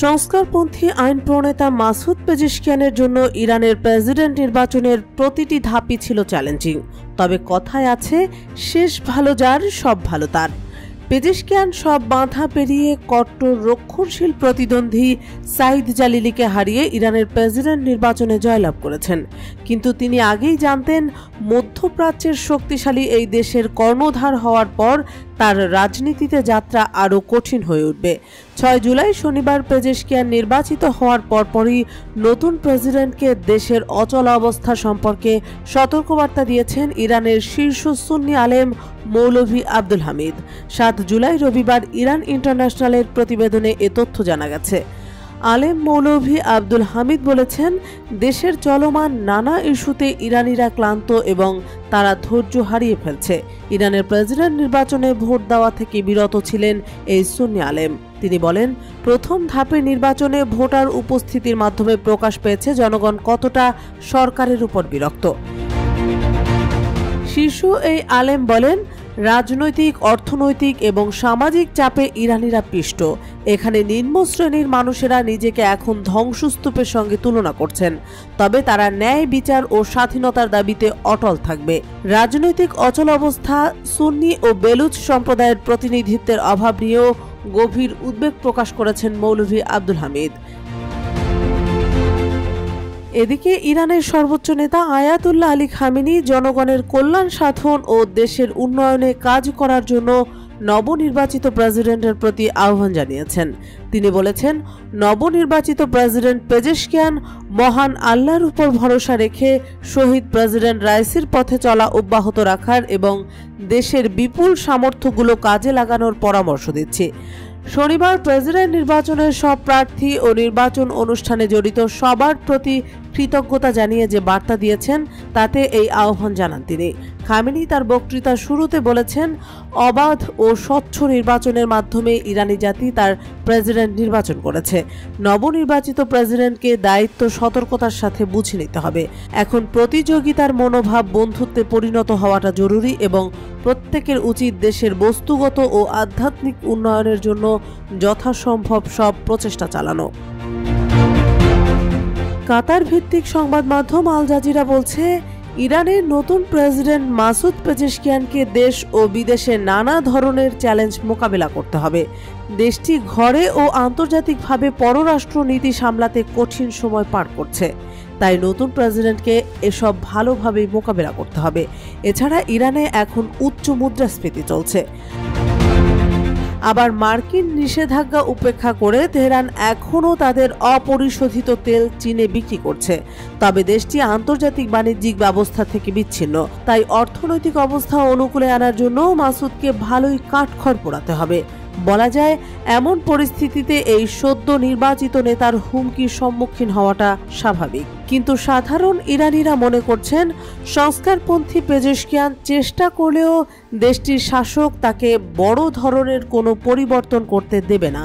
সংস্কারপন্থী আইন প্রণেতা মাসুদ পেজেশকিয়ানের জন্য ইরানের প্রেসিডেন্ট নির্বাচনের প্রতিটি ধাপই ছিল চ্যালেঞ্জিং। তবে কথায় আছে, শেষ ভালো যার সব ভালো তার। পেজেশকিয়ান সব বাধা পেরিয়ে কট্টর রক্ষণশীল প্রতিদ্বন্দ্বী সাইদ জালিলিকে হারিয়ে ইরানের প্রেসিডেন্ট নির্বাচনে জয়লাভ করেছেন। কিন্তু তিনি আগেই জানতেন, মধ্যপ্রাচ্যের শক্তিশালী এই দেশের কর্ণধার হওয়ার পর তার রাজনীতিতে যাত্রা আরও কঠিন হয়ে উঠবে। 6 জুলাই শনিবার পেজেশকিয়ান নির্বাচিত হওয়ার পরপরই নতুন প্রেসিডেন্টকে দেশের অচল অবস্থা সম্পর্কে সতর্কবার্তা দিয়েছেন ইরানের শীর্ষ সুন্নি আলেম মৌলভী আব্দুল হামিদ। 7 জুলাই রবিবার ইরান ইন্টারন্যাশনালের প্রতিবেদনে এ তথ্য জানা গেছে। আলেম মৌলভী আব্দুল হামিদ বলেছেন, দেশের চলমান নানা ইস্যুতে ইরানিরা ক্লান্ত এবং তারা ধৈর্য হারিয়ে ফেলছে। ইরানের প্রেসিডেন্ট নির্বাচনে ভোট দেওয়া থেকে বিরত ছিলেন এই সুন্নি আলেম। তিনি বলেন, প্রথম ধাপের নির্বাচনে ভোটার উপস্থিতির মাধ্যমে প্রকাশ পেয়েছে জনগণ কতটা সরকারের উপর বিরক্ত। শীর্ষ এই আলেম বলেন, রাজনৈতিক, অর্থনৈতিক এবং সামাজিক চাপে ইরানিরা পিষ্ট। এখানে নিম্ন শ্রেণীর মানুষেরা নিজেকে এখন ধ্বংসস্তূপের সঙ্গে তুলনা করছেন। তবে তারা ন্যায়, বিচার ও স্বাধীনতার দাবিতে অটল থাকবে। রাজনৈতিক অচল অবস্থা, সুন্নি ও বেলুচ সম্প্রদায়ের প্রতিনিধিত্বের অভাব নিয়েও গভীর উদ্বেগ প্রকাশ করেছেন মৌলভী আব্দুল হামিদ। এদিকে ইরানের সর্বোচ্চ নেতা আয়াতুল্লাহ আলী খামেনি জনগণের কল্যাণ সাধন ও দেশের উন্নয়নে কাজ করার জন্য নবনির্বাচিত প্রেসিডেন্টের প্রতি আহ্বান জানিয়েছেন। তিনি বলেছেন, নবনির্বাচিত প্রেসিডেন্ট পেজেশকিয়ান মহান আল্লাহর উপর ভরসা রেখে শহীদ প্রেসিডেন্ট রাইসির পথে চলা অব্যাহত রাখার এবং দেশের বিপুল সামর্থ্যগুলো কাজে লাগানোর পরামর্শ দিচ্ছে। শনিবার প্রেসিডেন্ট নির্বাচনের সব প্রার্থী ও নির্বাচন অনুষ্ঠানে জড়িত সবার প্রতি কৃতজ্ঞতা জানিয়ে যে বার্তা দিয়েছেন, তাতে এই আহ্বান জানান তিনি। খামেনি তার বক্তৃতার শুরুতে বলেছেন, অবাধ ও স্বচ্ছ নির্বাচনের মাধ্যমে ইরানি জাতি তার প্রেসিডেন্ট নির্বাচন করেছে। নবনির্বাচিত প্রেসিডেন্টকে দায়িত্ব সতর্কতার সাথে বুঝে নিতে হবে। এখন প্রতিযোগিতার মনোভাব বন্ধুত্বে পরিণত হওয়াটা জরুরি এবং প্রত্যেকের উচিত দেশের বস্তুগত ও আধ্যাত্মিক উন্নয়নের জন্য যথাসম্ভব সব প্রচেষ্টা চালানো। কাতার ভিত্তিক সংবাদ মাধ্যম আল জাজিরা বলছে, ইরানের নতুন প্রেসিডেন্ট মাসুদ পেজেশকিয়ানকে দেশ ও বিদেশে নানা ধরনের চ্যালেঞ্জ মোকাবেলা করতে হবে। দেশটি ঘরে ও আন্তর্জাতিকভাবে পররাষ্ট্র নীতি সামলাতে কঠিন সময় পার করছে। তাই নতুন প্রেসিডেন্টকে এসব ভালোভাবেই মোকাবেলা করতে হবে। এছাড়া ইরানে এখন উচ্চ মুদ্রাস্ফীতি চলছে। আবার মার্কিন নিষেধাজ্ঞা উপেক্ষা করে তেহরান এখনও তাদের অপরিশোধিত তেল চীনে বিক্রি করছে। তবে দেশটি আন্তর্জাতিক বাণিজ্যিক ব্যবস্থা থেকে বিচ্ছিন্ন। তাই অর্থনৈতিক অবস্থা অনুকূলে আনার জন্য মাসুদকে ভালোই কাঠখড় পোড়াতে হবে। বলা যায়, এমন পরিস্থিতিতে এই সদ্য নির্বাচিত নেতার হুমকির সম্মুখীন হওয়াটা স্বাভাবিক। কিন্তু সাধারণ ইরানিরা মনে করছেন, সংস্কারপন্থী পেজেশকিয়ান চেষ্টা করলেও দেশটির শাসক তাকে বড় ধরনের কোনো পরিবর্তন করতে দেবে না।